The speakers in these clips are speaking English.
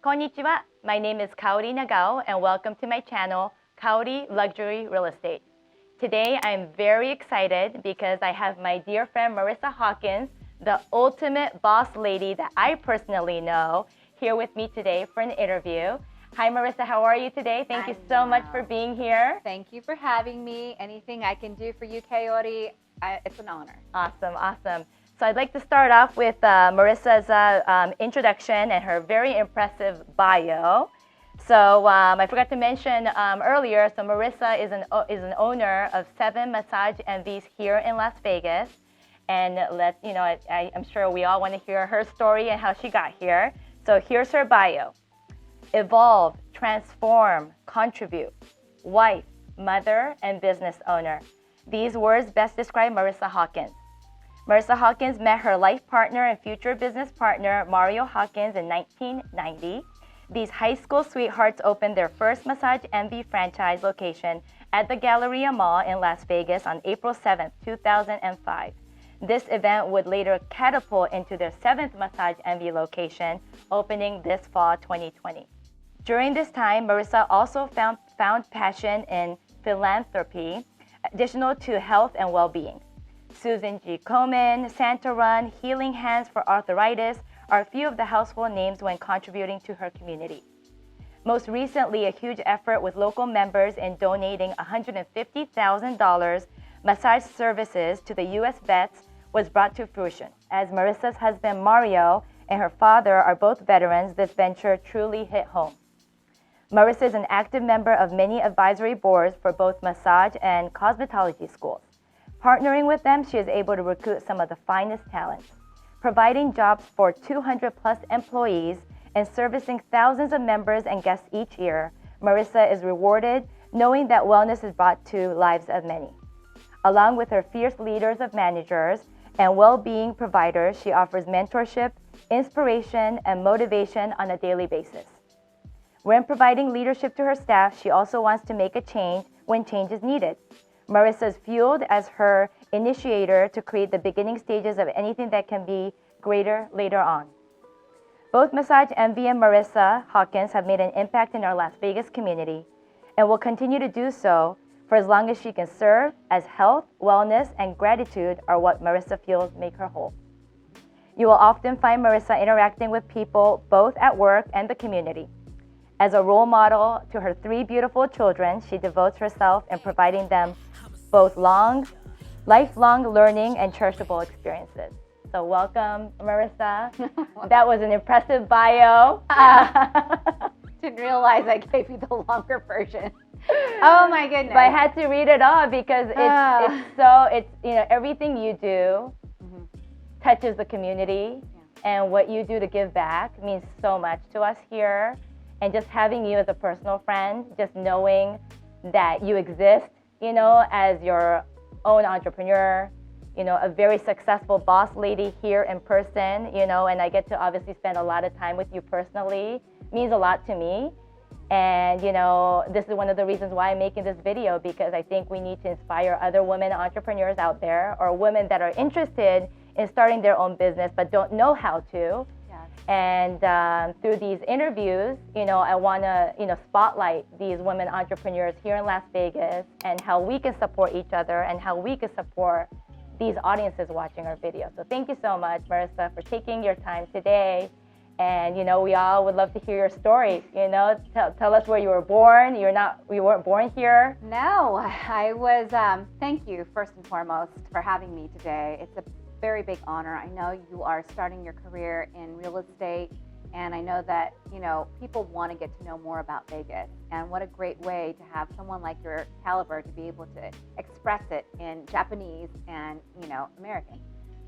Konnichiwa. My name is Kaori Nagao, and welcome to my channel, Kaori Luxury Real Estate. Today, I'm very excited because I have my dear friend Marissa Hawkins, the ultimate boss lady that I personally know, here with me today for an interview. Hi, Marissa. How are you today? Thank you so much for being here. Thank you for having me. Anything I can do for you, Kaori, it's an honor. Awesome, awesome. So I'd like to start off with Marissa's introduction and her very impressive bio. So I forgot to mention earlier, so Marissa is an owner of 7 Massage Envies here in Las Vegas. And I'm sure we all want to hear her story and how she got here. So here's her bio. Evolve, transform, contribute, wife, mother, and business owner. These words best describe Marissa Hawkins. Marissa Hawkins met her life partner and future business partner, Mario Hawkins, in 1990. These high school sweethearts opened their first Massage Envy franchise location at the Galleria Mall in Las Vegas on April 7, 2005. This event would later catapult into their 7th Massage Envy location, opening this fall 2020. During this time, Marissa also found passion in philanthropy, additional to health and well-being. Susan G. Komen, Santa Run, Healing Hands for Arthritis are a few of the household names when contributing to her community. Most recently, a huge effort with local members in donating $150,000 massage services to the U.S. vets was brought to fruition. As Marissa's husband Mario and her father are both veterans, this venture truly hit home. Marissa is an active member of many advisory boards for both massage and cosmetology schools. Partnering with them, she is able to recruit some of the finest talents. Providing jobs for 200 plus employees and servicing thousands of members and guests each year, Marissa is rewarded knowing that wellness is brought to lives of many. Along with her fierce leaders of managers and well-being providers, she offers mentorship, inspiration, and motivation on a daily basis. When providing leadership to her staff, she also wants to make a change when change is needed. Marissa is fueled as her initiator to create the beginning stages of anything that can be greater later on. Both Massage Envy and Marissa Hawkins have made an impact in our Las Vegas community and will continue to do so for as long as she can serve, as health, wellness, and gratitude are what Marissa feels make her whole. You will often find Marissa interacting with people both at work and the community. As a role model to her 3 beautiful children, she devotes herself in providing them both lifelong learning and cherishable experiences. So welcome, Marissa. That was an impressive bio. Didn't realize I gave you the longer version. Oh my goodness. But I had to read it all because everything you do touches the community, and what you do to give back means so much to us here. And just having you as a personal friend, just knowing that you exist, as your own entrepreneur, a very successful boss lady here in person, and I get to obviously spend a lot of time with you personally, means a lot to me. And, this is one of the reasons why I'm making this video, because I think we need to inspire other women entrepreneurs out there, or women that are interested in starting their own business but don't know how to. And through these interviews, I want to, spotlight these women entrepreneurs here in Las Vegas and how we can support each other and how we can support these audiences watching our videos. So thank you so much, Marissa, for taking your time today. And, we all would love to hear your story. Tell us where you were born. You weren't born here. No, I was. Thank you, first and foremost, for having me today. It's a very big honor. I know you are starting your career in real estate, and I know that people want to get to know more about Vegas, and what a great way to have someone like your caliber to be able to express it in Japanese and American.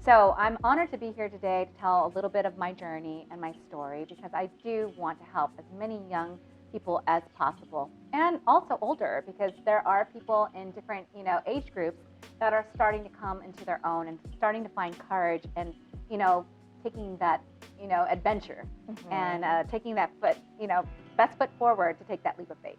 So I'm honored to be here today to tell a little bit of my journey and my story, because I do want to help as many young people as possible, and also older, because there are people in different age groups that are starting to come into their own and starting to find courage and taking that adventure and taking that best foot forward to take that leap of faith.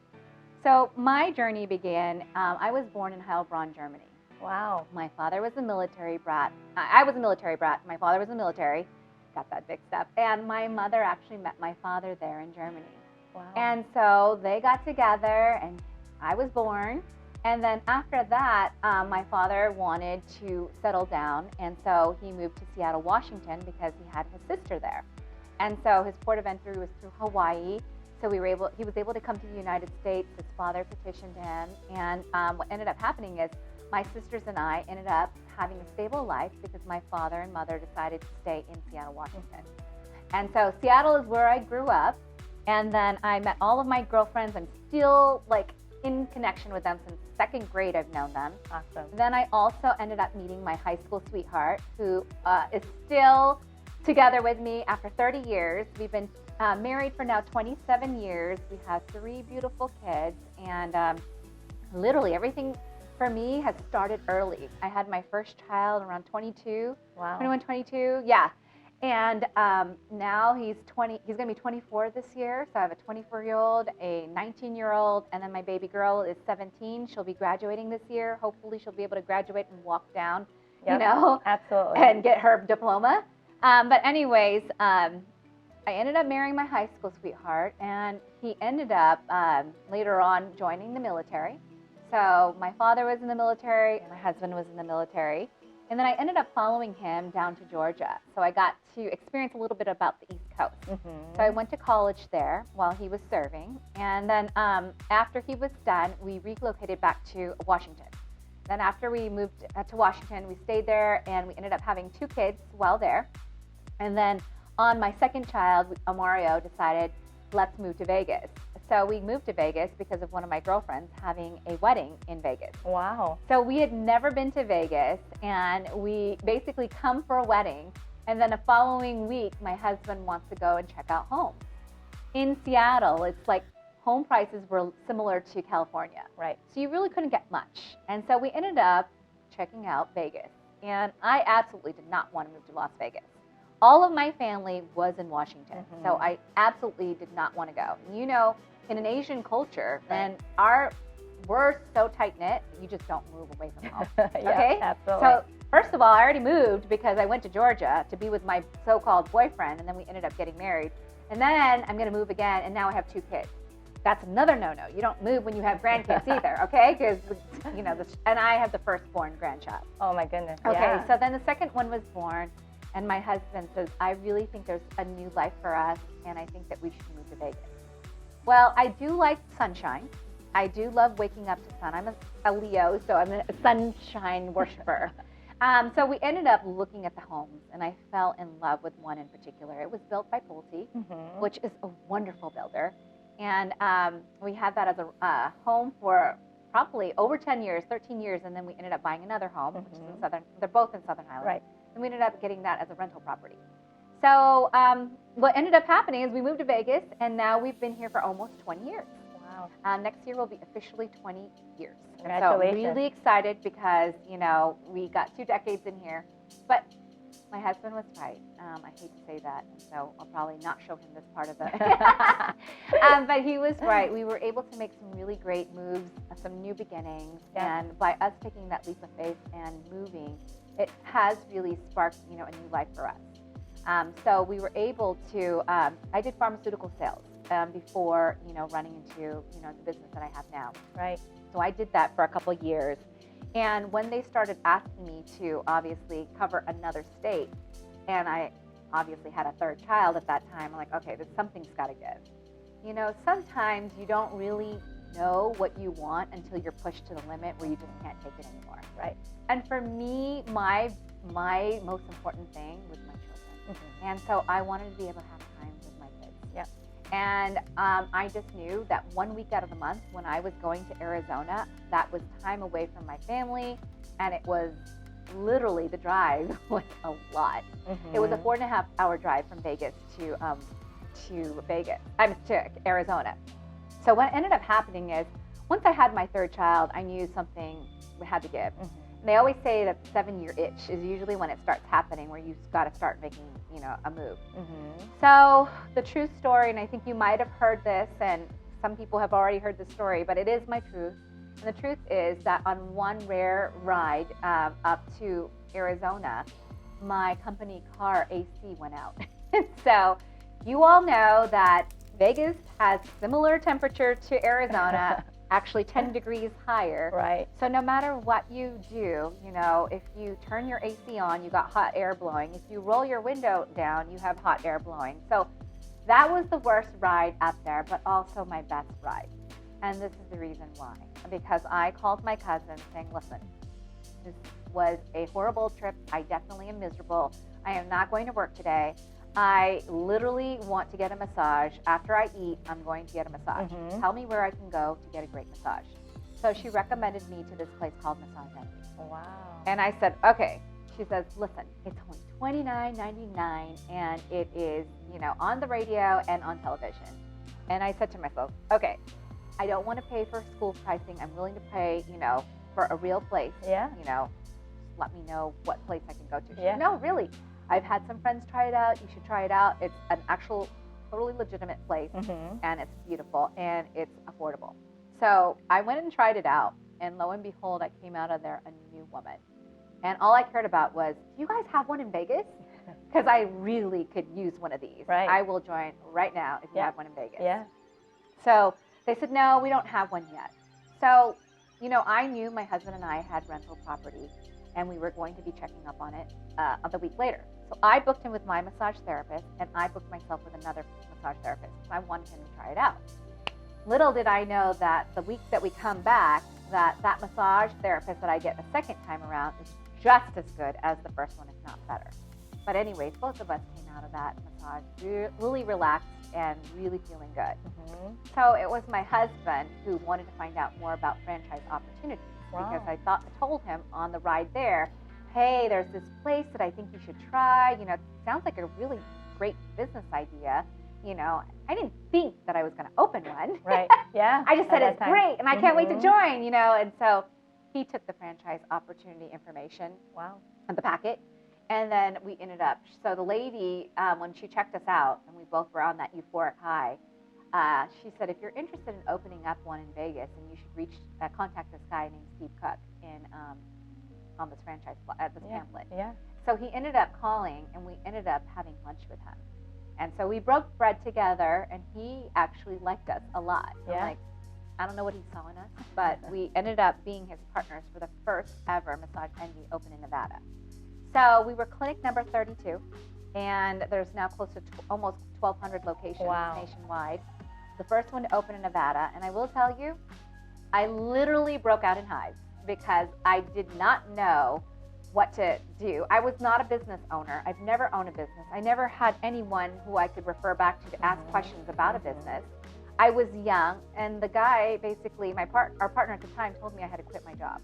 So my journey began. I was born in Heilbronn, Germany. Wow. My father was a military brat. I was a military brat. My father was in the military. got that mixed up. And my mother actually met my father there in Germany. Wow. And so they got together, and I was born. And then after that, my father wanted to settle down, and so he moved to Seattle, Washington, because he had his sister there. And so his port of entry was through Hawaii. So he was able to come to the United States. His father petitioned him, and what ended up happening is my sisters and I ended up having a stable life because my father and mother decided to stay in Seattle, Washington. And so Seattle is where I grew up, and then I met all of my girlfriends. I'm still like in connection with them since second grade. I've known them. Awesome. Then I also ended up meeting my high school sweetheart, who is still together with me after 30 years. We've been married for now 27 years. We have 3 beautiful kids, and literally everything for me has started early. I had my first child around 22. Wow. 21, 22, yeah. And now he's going to be 24 this year. So I have a 24-year-old, a 19-year-old, and then my baby girl is 17. She'll be graduating this year. Hopefully she'll be able to graduate and walk down, Yep, absolutely. and get her diploma. But anyways, I ended up marrying my high school sweetheart, and he ended up later on joining the military. So my father was in the military, and my husband was in the military. And then I ended up following him down to Georgia. So I got to experience a little bit about the East Coast. Mm-hmm. So I went to college there while he was serving. And then after he was done, we relocated back to Washington. Then after we moved to Washington, we stayed there, and we ended up having 2 kids while there. And then on my second child, Mario decided, let's move to Vegas. So we moved to Vegas because of one of my girlfriends having a wedding in Vegas. Wow. So we had never been to Vegas, and we basically come for a wedding, and then the following week, my husband wants to go and check out homes. In Seattle, it's like home prices were similar to California. Right. So you really couldn't get much. And so we ended up checking out Vegas, and I absolutely did not want to move to Las Vegas. All of my family was in Washington, Mm-hmm. so I absolutely did not want to go. You know, in an Asian culture, Right. and we're so tight-knit, you just don't move away from home, Yeah, okay? absolutely. So first of all, I already moved because I went to Georgia to be with my so-called boyfriend, and then we ended up getting married. And then I'm going to move again, and now I have 2 kids. That's another no-no. You don't move when you have grandkids either, okay? Because, you know, and I have the firstborn grandchild. Oh my goodness. Okay, Yeah. so then the second one was born, and my husband says, I really think there's a new life for us, and I think that we should move to Vegas. Well, I do like sunshine. I do love waking up to sun. I'm a Leo, so I'm a sunshine worshiper. So we ended up looking at the homes, and I fell in love with one in particular. It was built by Pulte, Mm-hmm. which is a wonderful builder. And we had that as a home for probably over 10 years, 13 years, and then we ended up buying another home, which is in they're both in Southern Highlands. Right. And we ended up getting that as a rental property. So what ended up happening is we moved to Vegas, and now we've been here for almost 20 years. Wow. Next year will be officially 20 years. Congratulations. So really excited because, you know, we got 2 decades in here. But my husband was right. I hate to say that, so I'll probably not show him this part of it. But he was right. We were able to make some really great moves, some new beginnings. Yeah. And by us taking that leap of faith and moving, it has really sparked, you know, a new life for us. So we were able to, I did pharmaceutical sales before, you know, running into, you know, the business that I have now. Right. So I did that for a couple of years. And when they started asking me to obviously cover another state, and I obviously had a 3rd child at that time, I'm like, okay, something's got to give. You know, sometimes you don't really know what you want until you're pushed to the limit where you just can't take it anymore. Right. And for me, my most important thing was my children. Mm-hmm. And so I wanted to be able to have time with my kids. Yeah. And I just knew that 1 week out of the month when I was going to Arizona, that was time away from my family, and it was literally, the drive was a lot. Mm-hmm. It was a 4.5-hour drive from Vegas to Arizona. So what ended up happening is, once I had my 3rd child, I knew something had to give. Mm-hmm. They always say that 7-year itch is usually when it starts happening, where you've got to start making, you know, a move. Mm-hmm. So the true story, and I think you might have heard this, and some people have already heard the story, but it is my truth. And the truth is that on one rare ride up to Arizona, my company car AC went out. So you all know that Vegas has similar temperature to Arizona, actually 10 degrees higher. Right. So no matter what you do, you know, if you turn your AC on, you got hot air blowing. If you roll your window down, you have hot air blowing. So that was the worst ride up there, but also my best ride. And this is the reason why. Because I called my cousin saying, listen, this was a horrible trip. I definitely am miserable. I am not going to work today. I literally want to get a massage. After I eat, I'm going to get a massage. Mm-hmm. Tell me where I can go to get a great massage. So she recommended me to this place called Massage Envy. Wow. And I said, okay. She says, listen, it's only $29.99 and it is, you know, on the radio and on television. And I said to myself, okay, I don't want to pay for school pricing. I'm willing to pay, you know, for a real place. Yeah. You know, just let me know what place I can go to. She Yeah. said, no, really. I've had some friends try it out. You should try it out. It's an actual, totally legitimate place, Mm-hmm. and it's beautiful, and it's affordable. So I went and tried it out, and lo and behold, I came out of there a new woman. And all I cared about was, do you guys have one in Vegas? Because I really could use one of these. Right. I will join right now if you Yeah. have one in Vegas. Yeah. So they said, no, we don't have one yet. So, you know, I knew my husband and I had rental property, and we were going to be checking up on it the week later. So I booked him with my massage therapist, and I booked myself with another massage therapist. So I wanted him to try it out. Little did I know that the week that we come back, that massage therapist that I get a second time around is just as good as the first one, if not better. But anyways, both of us came out of that massage really relaxed and really feeling good. Mm-hmm. So it was my husband who wanted to find out more about franchise opportunities. Wow. Because I told him on the ride there, hey, there's this place that I think you should try. You know, it sounds like a really great business idea. You know, I didn't think that I was going to open one. Right. Yeah. I just said At it's that time. great and I can't wait to Mhm. join, you know. And so he took the franchise opportunity information Wow. and the packet. And then we ended up, so the lady, when she checked us out and we both were on that euphoric high, she said, if you're interested in opening up one in Vegas, and you should contact this guy named Steve Cook on this franchise, this Yeah. pamphlet. Yeah. So he ended up calling, and we ended up having lunch with him. And so we broke bread together, and he actually liked us a lot. Yeah. I'm like, I don't know what he saw in us, but we ended up being his partners for the first ever Massage Envy open in Nevada. So we were clinic number 32, and there's now close to almost 1,200 locations nationwide. The first one to open in Nevada, and I will tell you, I literally broke out in hives because I did not know what to do. I was not a business owner. I've never owned a business. I never had anyone who I could refer back to ask questions about a business. I was young, and the guy, basically, our partner at the time, told me I had to quit my job.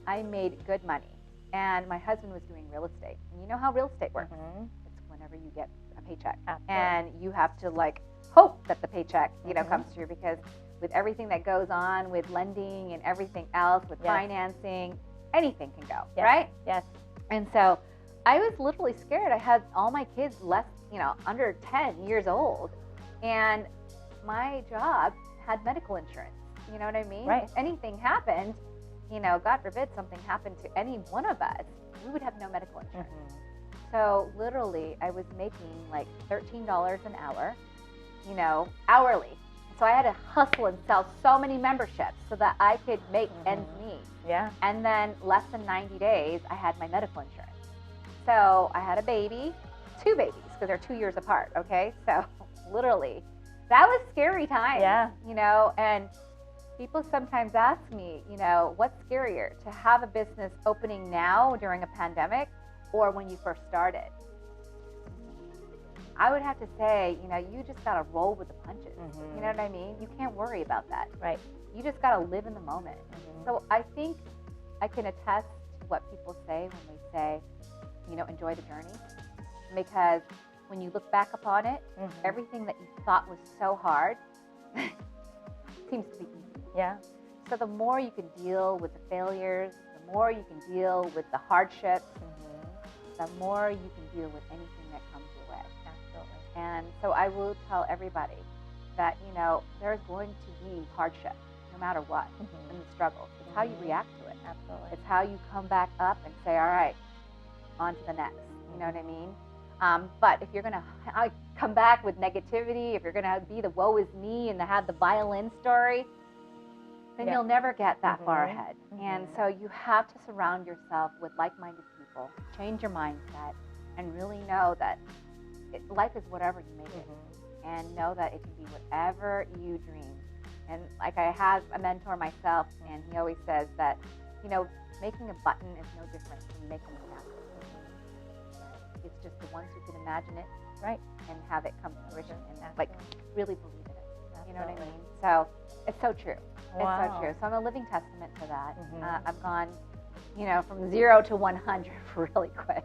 I made good money, and my husband was doing real estate. And you know how real estate works. Mm-hmm. It's whenever you get a paycheck. Absolutely. And you have to, like, hope that the paycheck, you know, Mhm. comes through, because with everything that goes on with lending and everything else, with Yes. financing, anything can go, Yes. right? Yes. And so I was literally scared. I had all my kids under 10 years old, and my job had medical insurance. You know what I mean? Right. If anything happened, you know, God forbid something happened to any one of us, we would have no medical insurance. Mm-hmm. So literally I was making like $13 an hour, you know, hourly. So I had to hustle and sell so many memberships so that I could make ends meet. Yeah. And then less than 90 days, I had my medical insurance. So I had a baby, 2 babies, because they're 2 years apart, okay? So literally, that was scary time. Yeah. You know, and people sometimes ask me, you know, what's scarier, to have a business opening now during a pandemic or when you first started? I would have to say, you know, you just got to roll with the punches. Mhm. You know what I mean? You can't worry about that. Right. You just got to live in the moment. Mhm. So I think I can attest to what people say when they say, you know, enjoy the journey. Because when you look back upon it, Mhm. everything that you thought was so hard seems to be easy. Yeah. So the more you can deal with the failures, the more you can deal with the hardships, Mhm. the more you can deal with anything that comes your way. Absolutely. And so I will tell everybody that, you know, there's going to be hardship no matter what Mhm. in the struggle. It's how you react to it. Absolutely. It's how you come back up and say, all right, on to the next. You know what I mean? But if you're going to come back with negativity, if you're going to be the woe is me and have the violin story, then you'll never get that far ahead. And so you have to surround yourself with like-minded people, change your mindset, and really know that life is whatever you make it. And know that it can be whatever you dream. And like I have a mentor myself, and he always says that, making a button is no different from making a castle. It's just the ones who can imagine it, and have it come to fruition, and really believe in it. You know what I mean? So it's so true. Wow. It's so true. So I'm a living testament to that. I've gone, from 0 to 100 really quick.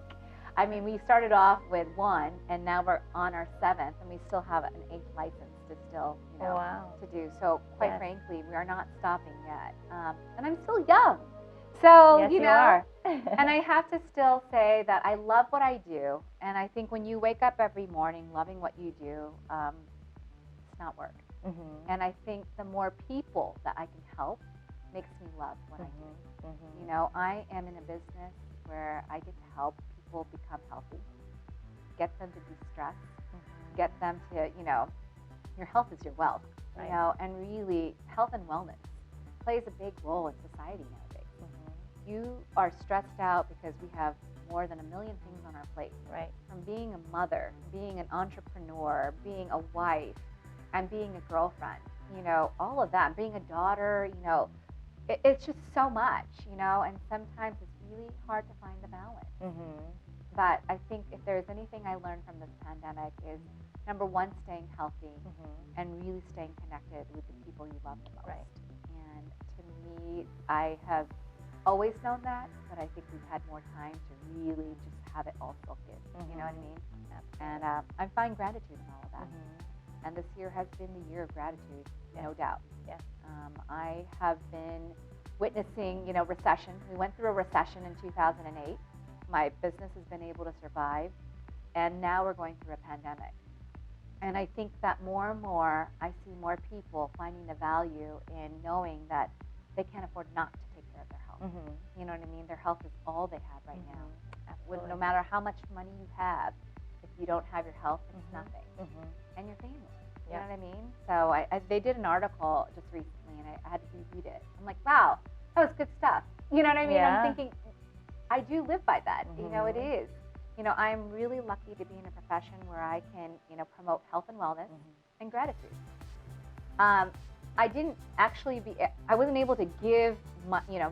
I mean, we started off with 1, and now we're on our 7th, and we still have an 8th license to still, to do. So quite frankly, we are not stopping yet. And I'm still young. So, yes, you are. And I have to still say that I love what I do. And I think when you wake up every morning loving what you do, it's not work. And I think the more people that I can help makes me love what I do. I am in a business where I get to help people become healthy, get them to de-stress, get them to, your health is your wealth, and really health and wellness plays a big role in society nowadays. You are stressed out because we have more than 1 million things on our plate. From being a mother, being an entrepreneur, being a wife, and being a girlfriend, all of that, being a daughter, it's just so much, and sometimes it's really hard to find the balance. But I think if there's anything I learned from this pandemic is, number one, staying healthy and really staying connected with the people you love the most. And to me, I have always known that, but I think we've had more time to really just have it all soak in. You know what I mean? And I find gratitude in all of that. And this year has been the year of gratitude, no doubt. I have been witnessing, recession. We went through a recession in 2008. My business has been able to survive, and now we're going through a pandemic. And I think that more and more, I see more people finding the value in knowing that they can't afford not to take care of their health. You know what I mean? Their health is all they have right now. No matter how much money you have, if you don't have your health, it's nothing. And your family. You know what I mean? So they did an article just recently, and I had to reread it. I'm like, wow, that was good stuff. You know what I mean? I'm thinking, I do live by that. It is. I'm really lucky to be in a profession where I can, promote health and wellness and gratitude. I didn't actually I wasn't able to give,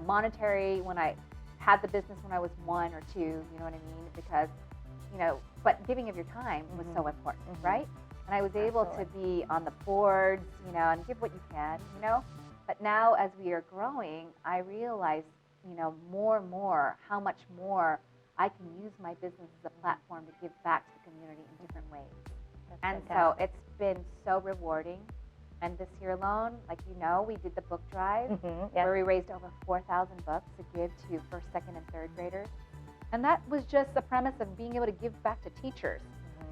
monetary when I had the business when I was 1 or 2, you know what I mean? Because, but giving of your time was so important, right? And I was able to be on the boards, and give what you can, But now as we are growing, I realize, more and more how much more I can use my business as a platform to give back to the community in different ways. And so it's been so rewarding. And this year alone, we did the book drive where we raised over 4,000 books to give to first, second, and third graders. And that was just the premise of being able to give back to teachers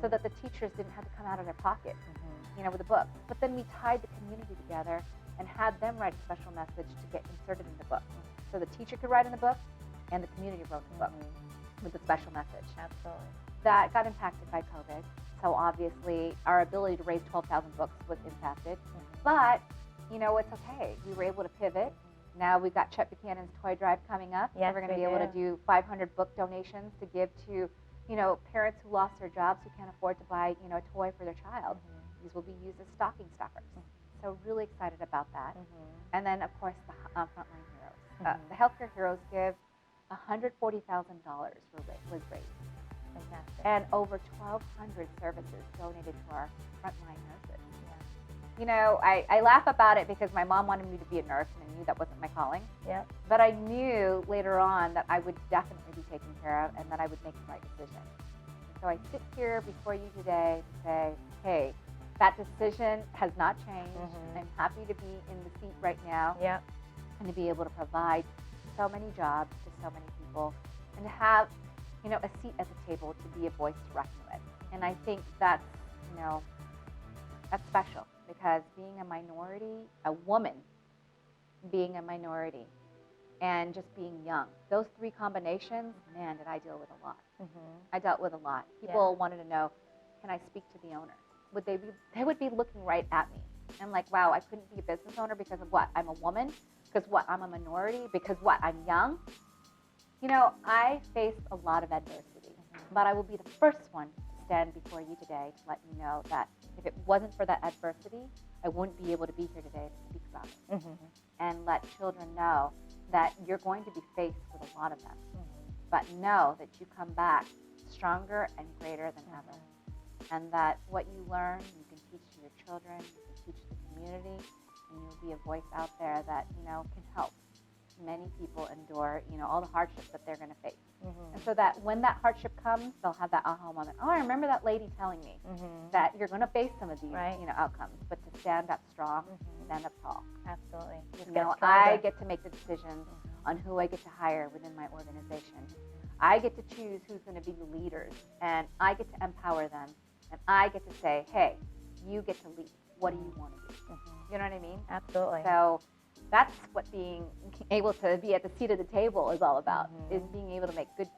so that the teachers didn't have to come out of their pocket, with the book. But then we tied the community together and had them write a special message to get inserted in the book. So the teacher could write in the book and the community wrote in the book with a special message. Absolutely. That got impacted by COVID. So obviously our ability to raise 12,000 books was impacted. But, it's okay. We were able to pivot. Now we've got Chet Buchanan's toy drive coming up. Yes, so we're going to be able to do 500 book donations to give to, parents who lost their jobs who can't afford to buy, a toy for their child. These will be used as stocking stuffers. So really excited about that. And then, of course, the frontline heroes. The Healthcare Heroes give $140,000 was raised. Fantastic. And over 1,200 services donated to our frontline nurses. I laugh about it because my mom wanted me to be a nurse, and I knew that wasn't my calling. But I knew later on that I would definitely be taken care of and that I would make the right decision. And so I sit here before you today to say, hey, that decision has not changed. I'm happy to be in the seat right now and to be able to provide so many jobs to so many people and to have, a seat at the table to be a voice to reckon with. And I think that's, that's special because being a minority, a woman being a minority, and just being young. Those three combinations, man, did I deal with a lot. I dealt with a lot. People wanted to know, can I speak to the owner? They would be looking right at me. And like, wow, I couldn't be a business owner because of what? I'm a woman? Because what? I'm a minority? Because what? I'm young? You know, I faced a lot of adversity, but I will be the first one to stand before you today to let you know that if it wasn't for that adversity, I wouldn't be able to be here today to speak about it and let children know that you're going to be faced with a lot of them, but know that you come back stronger and greater than ever, and that what you learn, you can teach to your children, you can teach the community, and you'll be a voice out there that, you know, can help many people endure, you know, all the hardships that they're going to face. And so that when that hardship comes, they'll have that aha moment. Oh, I remember that lady telling me that you're going to face some of these, you know, outcomes, but to stand up strong, stand up tall. Absolutely. You know, I get to make the decisions on who I get to hire within my organization. I get to choose who's going to be the leaders, and I get to empower them, and I get to say, hey, you get to lead. What do you want to do? You know what I mean? Absolutely. So that's what being able to be at the seat of the table is all about, is being able to make good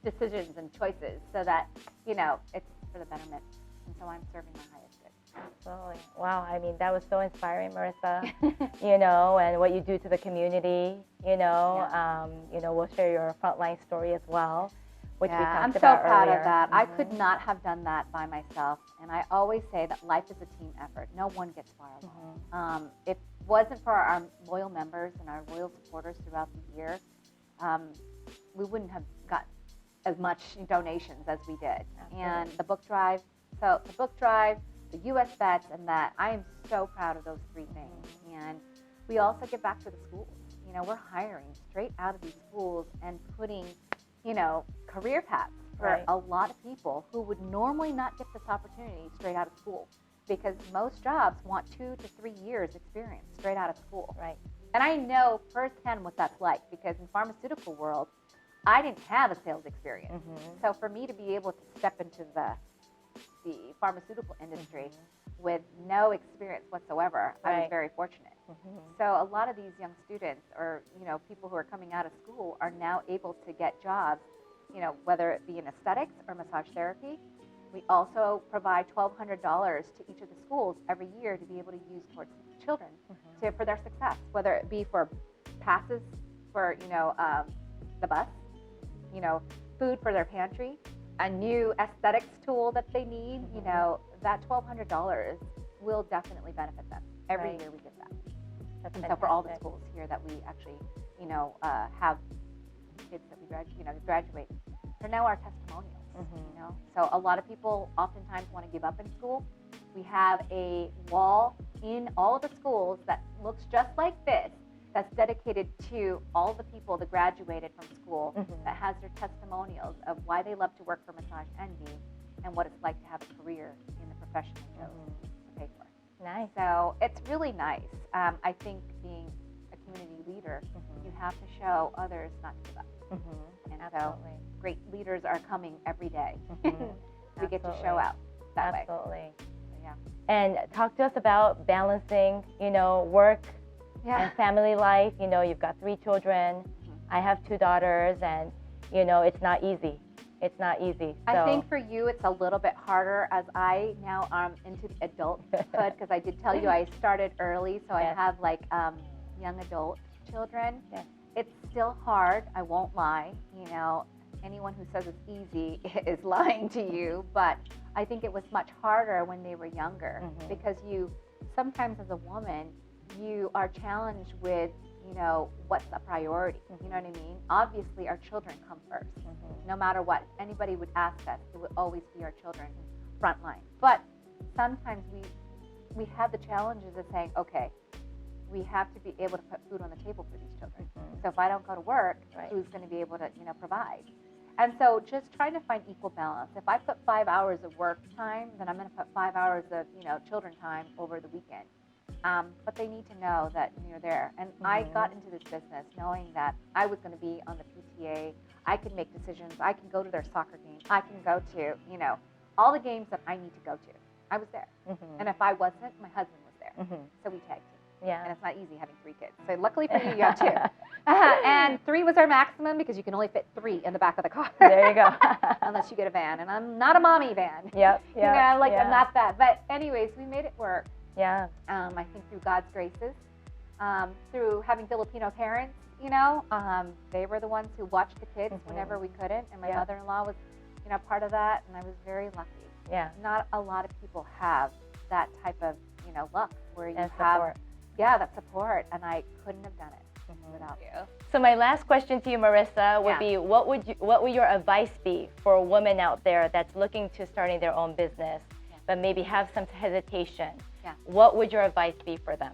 decisions and choices so that, you know, it's for the betterment. And so I'm serving my highest good. Absolutely. Wow. I mean, that was so inspiring, Marissa, you know, and what you do to the community, you know, we'll share your frontline story as well, which we talked I'm about so proud earlier. of that. I could not have done that by myself. And I always say that life is a team effort. No one gets far alone. If it wasn't for our loyal members and our loyal supporters throughout the year, we wouldn't have got as much donations as we did. Absolutely. And the book drive, the U.S. Vets, and that, I am so proud of those three things. And we also get back to the schools. You know, we're hiring straight out of these schools and putting, you know, career paths for a lot of people who would normally not get this opportunity straight out of school, because most jobs want 2 to 3 years experience straight out of school. And I know firsthand what that's like, because in pharmaceutical world, I didn't have a sales experience. So for me to be able to step into the pharmaceutical industry with no experience whatsoever, I was very fortunate. So a lot of these young students, or, you know, people who are coming out of school, are now able to get jobs, you know, whether it be in aesthetics or massage therapy. We also provide $1,200 to each of the schools every year to be able to use towards children for their success, whether it be for passes for, you know, the bus, you know, food for their pantry, a new aesthetics tool that they need. You know, that $1,200 will definitely benefit them. Every year we give that. And so for all the schools here that we actually, you know, have kids that we graduate, they're now our testimonials. You know, so a lot of people oftentimes want to give up in school. We have a wall in all of the schools that looks just like this, that's dedicated to all the people that graduated from school, that has their testimonials of why they love to work for Massage Envy and what it's like to have a career in the profession they chose to pay for. Nice. So it's really nice. I think being a community leader, you have to show others not to give up. And Absolutely. so great leaders are coming every day. We get to show out that way. Absolutely. Yeah. And talk to us about balancing, you know, work and family life. You know, you've got 3 children. I have 2 daughters, and, you know, it's not easy. It's not easy. So. I think for you it's a little bit harder, as I now am into the adulthood, because I did tell you I started early, so I have like young adult children. It's still hard, I won't lie. You know, anyone who says it's easy is lying to you, but I think it was much harder when they were younger, because you sometimes as a woman, you are challenged with, you know, what's a priority. You know what I mean? Obviously our children come first. No matter what anybody would ask us, it would always be our children front line. But sometimes we have the challenges of saying, okay, we have to be able to put food on the table for these children. So if I don't go to work, who's going to be able to, you know, provide? And so just trying to find equal balance. If I put 5 hours of work time, then I'm going to put 5 hours of, you know, children time over the weekend. But they need to know that you're there. And I got into this business knowing that I was going to be on the PTA. I could make decisions. I can go to their soccer game. I can go to, you know, all the games that I need to go to. I was there. And if I wasn't, my husband was there. So we tag team. And it's not easy having 3 kids. So luckily for you, you have 2. And 3 was our maximum because you can only fit 3 in the back of the car. There you go. Unless you get a van, and I'm not a mommy van. Yep. You know, I'm not that. But anyways, we made it work. Yeah. I think through God's graces, through having Filipino parents, you know, they were the ones who watched the kids whenever we couldn't, and my mother-in-law was, you know, part of that, and I was very lucky. Yeah. Not a lot of people have that type of, you know, luck where you have support. that support, and I couldn't have done it without you. So my last question to you, Marissa, would be what would your advice be for a woman out there that's looking to starting their own business, but maybe have some hesitation? Yeah. What would your advice be for them?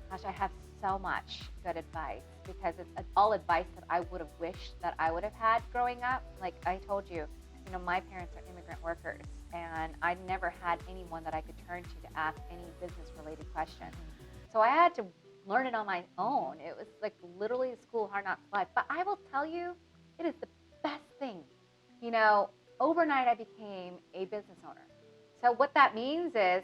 Gosh, I have so much good advice because it's all advice that I would have wished that I would have had growing up. Like I told you, you know, my parents are immigrant workers, and I never had anyone that I could turn to ask any business-related questions. So I had to learn it on my own. It was like literally a school hard knocks life. But I will tell you, it is the best thing. You know, overnight I became a business owner. So what that means is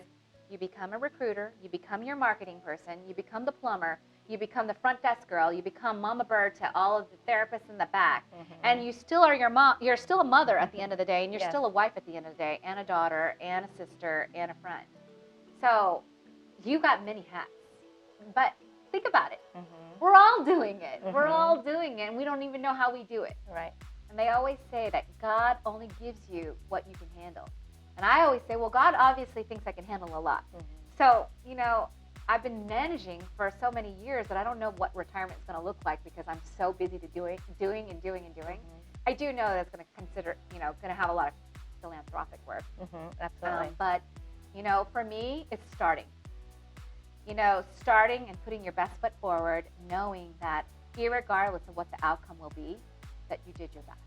you become a recruiter, you become your marketing person, you become the plumber, you become the front desk girl, you become mama bird to all of the therapists in the back, and you still are your mom. You're still a mother at the end of the day, and you're still a wife at the end of the day, and a daughter, and a sister, and a friend. So you got many hats. But think about it. We're all doing it. We're all doing it, and we don't even know how we do it. Right. And they always say that God only gives you what you can handle. And I always say, well, God obviously thinks I can handle a lot. So, you know, I've been managing for so many years that I don't know what retirement's going to look like because I'm so busy to doing. I do know that it's going to have a lot of philanthropic work. Absolutely. But, you know, for me, it's starting. You know, starting and putting your best foot forward, knowing that irregardless of what the outcome will be, that you did your best.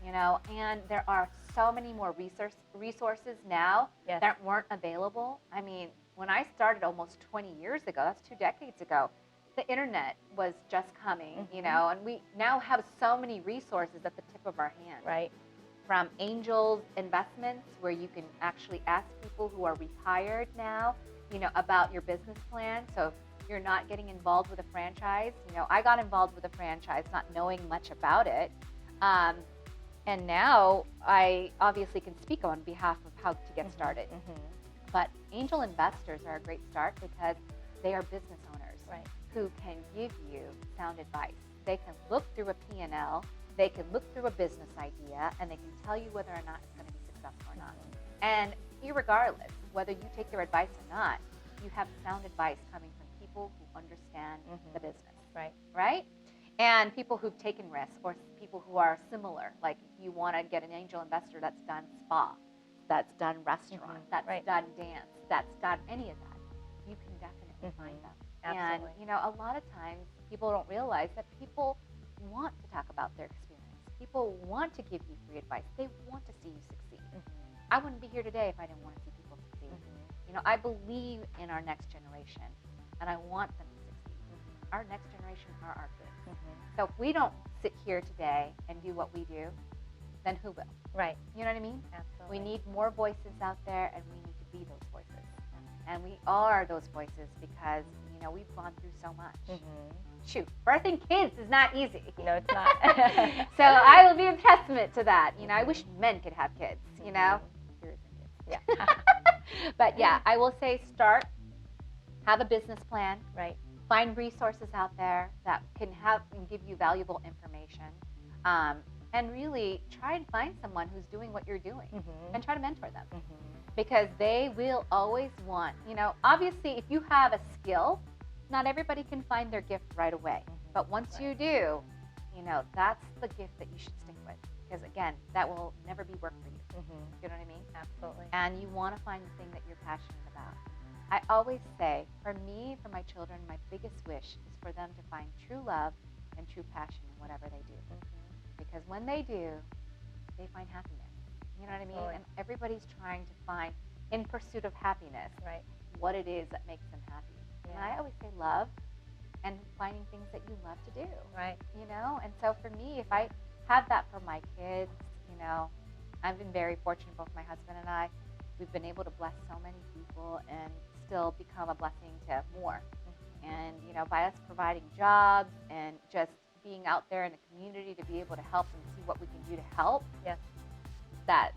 You know, and there are so many more resources now that weren't available. I mean, when I started almost 20 years ago, that's 2 decades ago, the internet was just coming, you know, and we now have so many resources at the tip of our hand. Right. From angels investments, where you can actually ask people who are retired now, you know, about your business plan. So if you're not getting involved with a franchise, you know, I got involved with a franchise not knowing much about it. And now I obviously can speak on behalf of how to get started. But angel investors are a great start because they are business owners who can give you sound advice. They can look through a P&L, they can look through a business idea, and they can tell you whether or not it's going to be successful or not. And irregardless, whether you take their advice or not, you have sound advice coming from people who understand the business. Right? And people who've taken risks, or people who are similar. Like if you want to get an angel investor that's done spa, that's done restaurant, that's done dance, that's done any of that, you can definitely find them. Absolutely. And, you know, a lot of times people don't realize that people want to talk about their experience. People want to give you free advice. They want to see you succeed. I wouldn't be here today if I didn't want to see people succeed. You know, I believe in our next generation, and I want them to succeed. Our next generation are our kids. So if we don't sit here today and do what we do, then who will? Right. You know what I mean? Absolutely. We need more voices out there, and we need to be those voices. And we are those voices because, you know, we've gone through so much. Shoot, birthing kids is not easy. No, it's not. So I will be a testament to that. You know, I wish men could have kids, you know? Yeah. But yeah, I will say start, have a business plan. Right. Find resources out there that can give you valuable information. And really try and find someone who's doing what you're doing and try to mentor them. Because they will always want, you know, obviously if you have a skill, not everybody can find their gift right away. But once you do, you know, that's the gift that you should stick with. Because again, that will never be work for you. You know what I mean? Absolutely. And you want to find the thing that you're passionate about. I always say, for me, for my children, my biggest wish is for them to find true love and true passion in whatever they do. Because when they do, they find happiness. You know what I mean? Totally. And everybody's trying to find, in pursuit of happiness, what it is that makes them happy. And I always say love and finding things that you love to do. Right. You know? And so for me, if I have that for my kids, you know, I've been very fortunate, both my husband and I, we've been able to bless so many people and still become a blessing to more. And, you by us providing jobs and just being out there in the community to be able to help and see what we can do to help. Yes. That,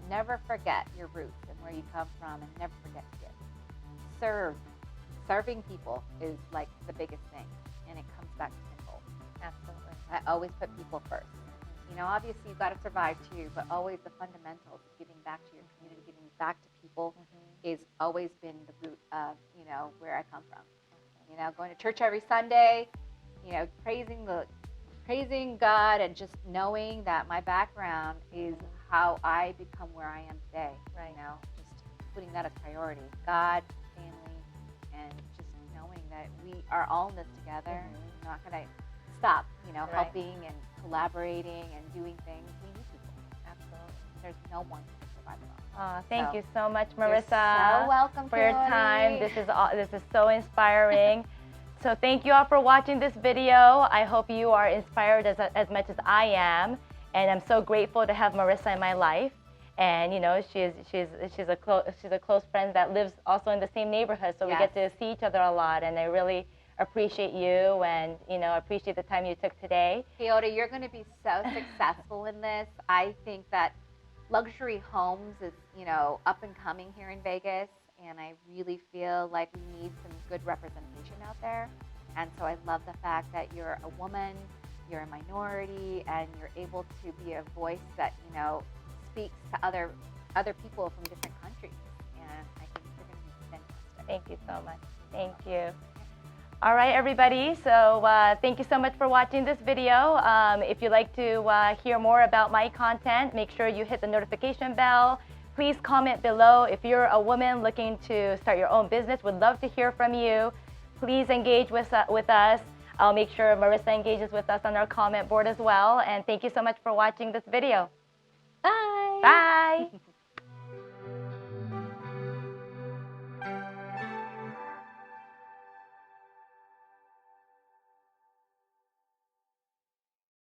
never forget your roots and where you come from, and never forget to give. Serving people is like the biggest thing, and it comes back to simple. Absolutely. I always put people first. Obviously you've got to survive too, but always the fundamentals of giving back to your community, giving back to people is always been the root of, where I come from. Going to church every Sunday, praising God, and just knowing that my background is how I become where I am today. Right. Just putting that as priority. God, family, and just knowing that we are all in this together. We're not going to stop, Right. helping and collaborating and doing things. We need people. Absolutely. There's no one who can survive alone. Thank you so much, You're Marissa. so welcome, for your Kaori. time. This is so inspiring. So thank you all for watching this video. I hope you are inspired as much as I am, and I'm so grateful to have Marissa in my life. And she's a close friend that lives also in the same neighborhood, so we get to see each other a lot. And I really appreciate you, and appreciate the time you took today. Kaori, you're going to be so successful in this. I think that luxury homes is up and coming here in Vegas, and I really feel like we need some good representation out there. And so I love the fact that you're a woman, you're a minority, and you're able to be a voice that speaks to other people from different countries. And I think you're going to be fantastic. Thank you so much. Thank you. All right, everybody. So thank you so much for watching this video. If you'd like to hear more about my content, make sure you hit the notification bell. Please comment below. If you're a woman looking to start your own business, we'd love to hear from you. Please engage with us. I'll make sure Marissa engages with us on our comment board as well. And thank you so much for watching this video. Bye. Bye.